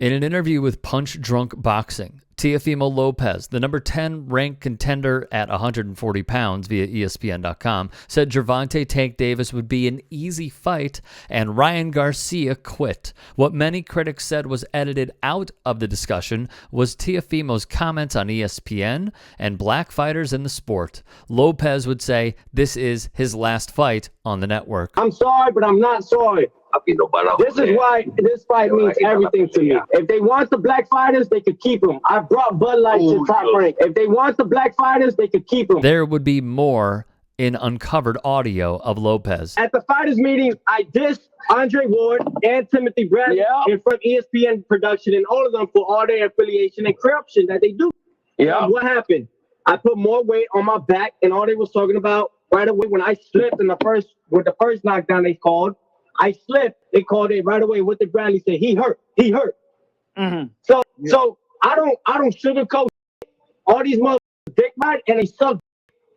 In an interview with Punch Drunk Boxing, Teofimo Lopez, the number 10 ranked contender at 140 pounds via ESPN.com, said Gervonta Tank Davis would be an easy fight and Ryan Garcia quit. What many critics said was edited out of the discussion was Teofimo's comments on ESPN and black fighters in the sport. Lopez would say this is his last fight on the network. I'm sorry, but I'm not sorry. This is why this fight means everything to me. If they want the black fighters, they could keep them. I brought Bud Light to Top Rank. If they want the black fighters, they could keep them. There would be more in uncovered audio of Lopez. At the fighters meeting, I dissed Andre Ward and Timothy Bradley in front of ESPN production and all of them for all their affiliation and corruption that they do. Yeah. What happened? I put more weight on my back, and all they was talking about right away when I slipped in the first knockdown they called. I slipped. They called it right away. What did Bradley say? He hurt. He hurt. Mm-hmm. So I don't sugarcoat all these motherfuckers dick ride and they suck.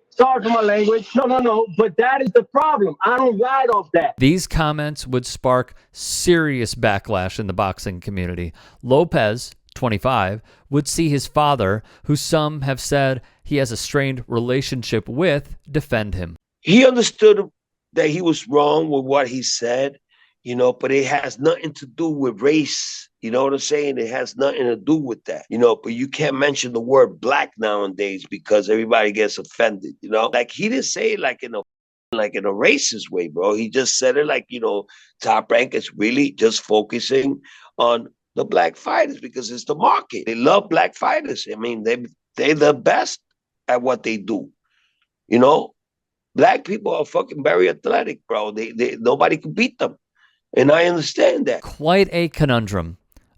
Sorry for my language. No. But that is the problem. I don't ride off that. These comments would spark serious backlash in the boxing community. Lopez, 25, would see his father, who some have said he has a strained relationship with, defend him. He understood that he was wrong with what he said, but it has nothing to do with race. You know what I'm saying? It has nothing to do with that, but you can't mention the word black nowadays because everybody gets offended, Like he didn't say it like in a racist way, bro. He just said it like, Top Rank is really just focusing on the black fighters because it's the market. They love black fighters. I mean, they're the best at what they do, Black people are fucking very athletic, bro. They nobody can beat them. And I understand that. Quite a conundrum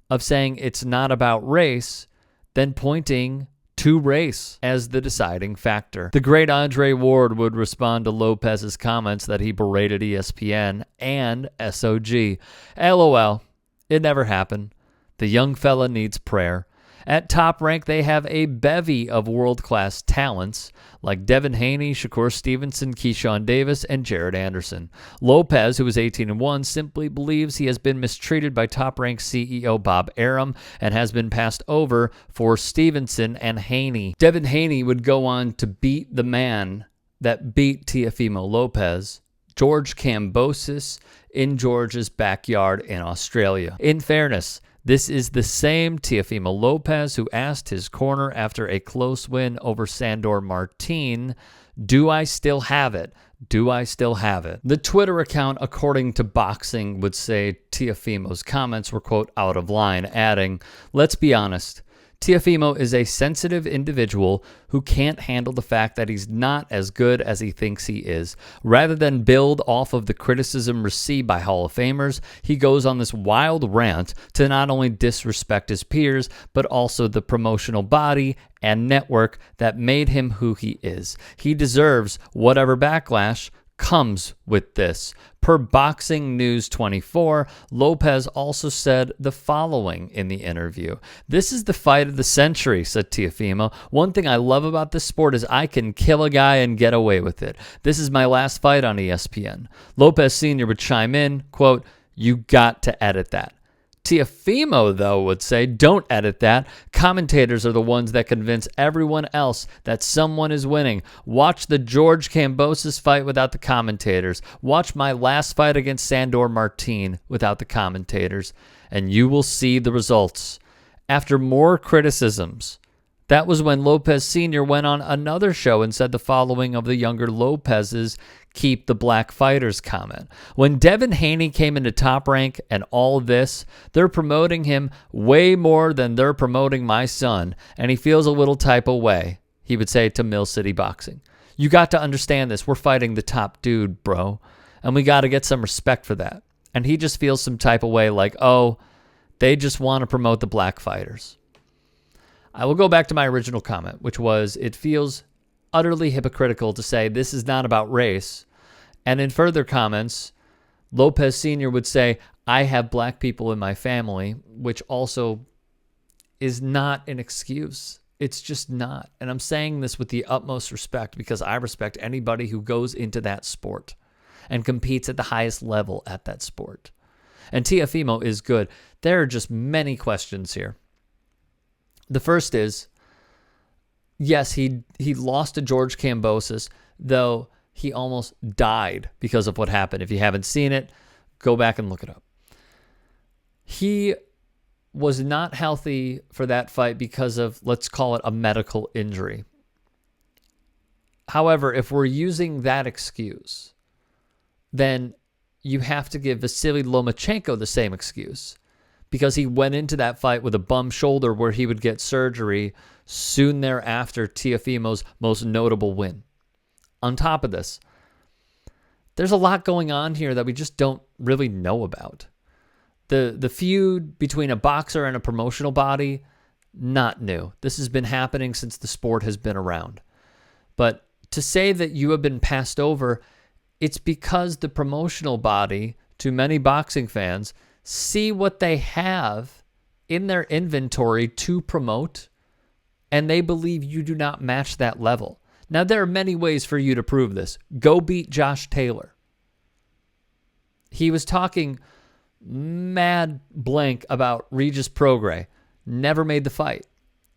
of saying it's not about race, then pointing to race as the deciding factor. The great Andre Ward would respond to Lopez's comments that he berated ESPN and SOG. LOL, it never happened. The young fella needs prayer. At Top Rank, they have a bevy of world-class talents like Devin Haney, Shakur Stevenson, Keyshawn Davis, and Jared Anderson. Lopez, who is 18-1, simply believes he has been mistreated by Top Rank CEO Bob Arum and has been passed over for Stevenson and Haney. Devin Haney would go on to beat the man that beat Teofimo Lopez, George Kambosos, in George's backyard in Australia. In fairness, this is the same Teofimo Lopez who asked his corner after a close win over Sandor Martin, "Do I still have it? Do I still have it?" The Twitter account, according to Boxing, would say Teofimo's comments were, quote, out of line, adding, "Let's be honest. Teofimo is a sensitive individual who can't handle the fact that he's not as good as he thinks he is. Rather than build off of the criticism received by Hall of Famers, he goes on this wild rant to not only disrespect his peers, but also the promotional body and network that made him who he is. He deserves whatever backlash comes with this." Per Boxing News 24, Lopez also said the following in the interview. "This is the fight of the century," said Teofimo. "One thing I love about this sport is I can kill a guy and get away with it. This is my last fight on ESPN." Lopez Sr. would chime in, quote, "You got to edit that." Teofimo, though, would say, "Don't edit that. Commentators are the ones that convince everyone else that someone is winning. Watch the George Kambosos fight without the commentators. Watch my last fight against Sandor Martin without the commentators, and you will see the results." After more criticisms, that was when Lopez Sr. went on another show and said the following of the younger Lopez's "Keep the Black Fighters" comment. "When Devin Haney came into Top Rank and all this, they're promoting him way more than they're promoting my son, and he feels a little type of way," he would say to Mill City Boxing. "You got to understand this. We're fighting the top dude, bro, and we got to get some respect for that." And he just feels some type of way like, oh, they just want to promote the black fighters. I will go back to my original comment, which was, it feels utterly hypocritical to say this is not about race. And in further comments, Lopez Sr. would say, "I have black people in my family," which also is not an excuse. It's just not. And I'm saying this with the utmost respect because I respect anybody who goes into that sport and competes at the highest level at that sport. And Teofimo is good. There are just many questions here. The first is, yes, he lost to George Kambosos, though he almost died because of what happened. If you haven't seen it, go back and look it up. He was not healthy for that fight because of, let's call it, a medical injury. However, if we're using that excuse, then you have to give Vasily Lomachenko the same excuse, because he went into that fight with a bum shoulder where he would get surgery soon thereafter Teofimo's most notable win. On top of this, there's a lot going on here that we just don't really know about. The feud between a boxer and a promotional body, not new. This has been happening since the sport has been around. But to say that you have been passed over, it's because the promotional body, to many boxing fans, see what they have in their inventory to promote, and they believe you do not match that level. Now, there are many ways for you to prove this. Go beat Josh Taylor. He was talking mad blank about Regis Prograis. Never made the fight.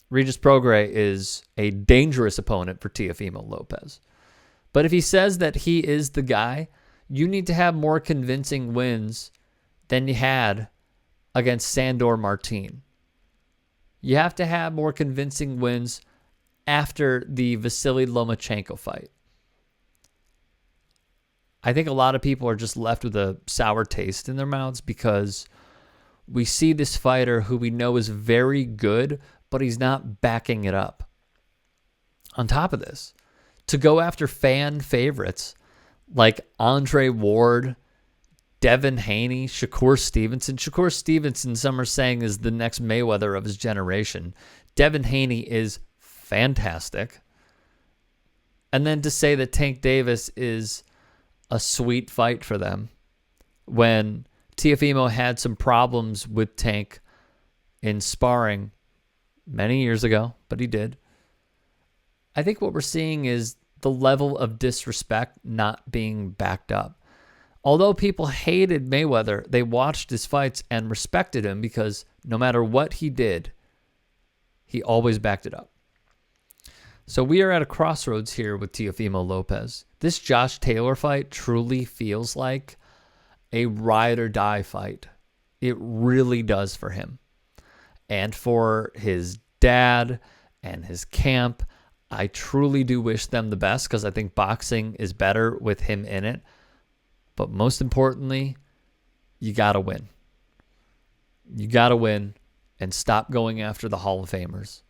Regis Prograis is a dangerous opponent for Teofimo Lopez. But if he says that he is the guy, you need to have more convincing wins than you had against Sandor Martin. You have to have more convincing wins after the Vasily Lomachenko fight. I think a lot of people are just left with a sour taste in their mouths because we see this fighter who we know is very good, but he's not backing it up. On top of this, to go after fan favorites like Andre Ward, Devin Haney, Shakur Stevenson. Shakur Stevenson, some are saying, is the next Mayweather of his generation. Devin Haney is fantastic. And then to say that Tank Davis is a sweet fight for them when Teofimo had some problems with Tank in sparring many years ago, but he did. I think what we're seeing is the level of disrespect not being backed up. Although people hated Mayweather, they watched his fights and respected him because no matter what he did, he always backed it up. So we are at a crossroads here with Teofimo Lopez. This Josh Taylor fight truly feels like a ride or die fight. It really does for him. And for his dad and his camp, I truly do wish them the best because I think boxing is better with him in it. But most importantly, you got to win. You got to win and stop going after the Hall of Famers.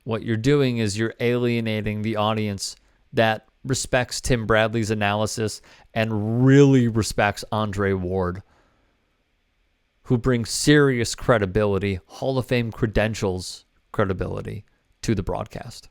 What you're doing is you're alienating the audience that respects Tim Bradley's analysis and really respects Andre Ward, who brings serious credibility, Hall of Fame credentials credibility to the broadcast.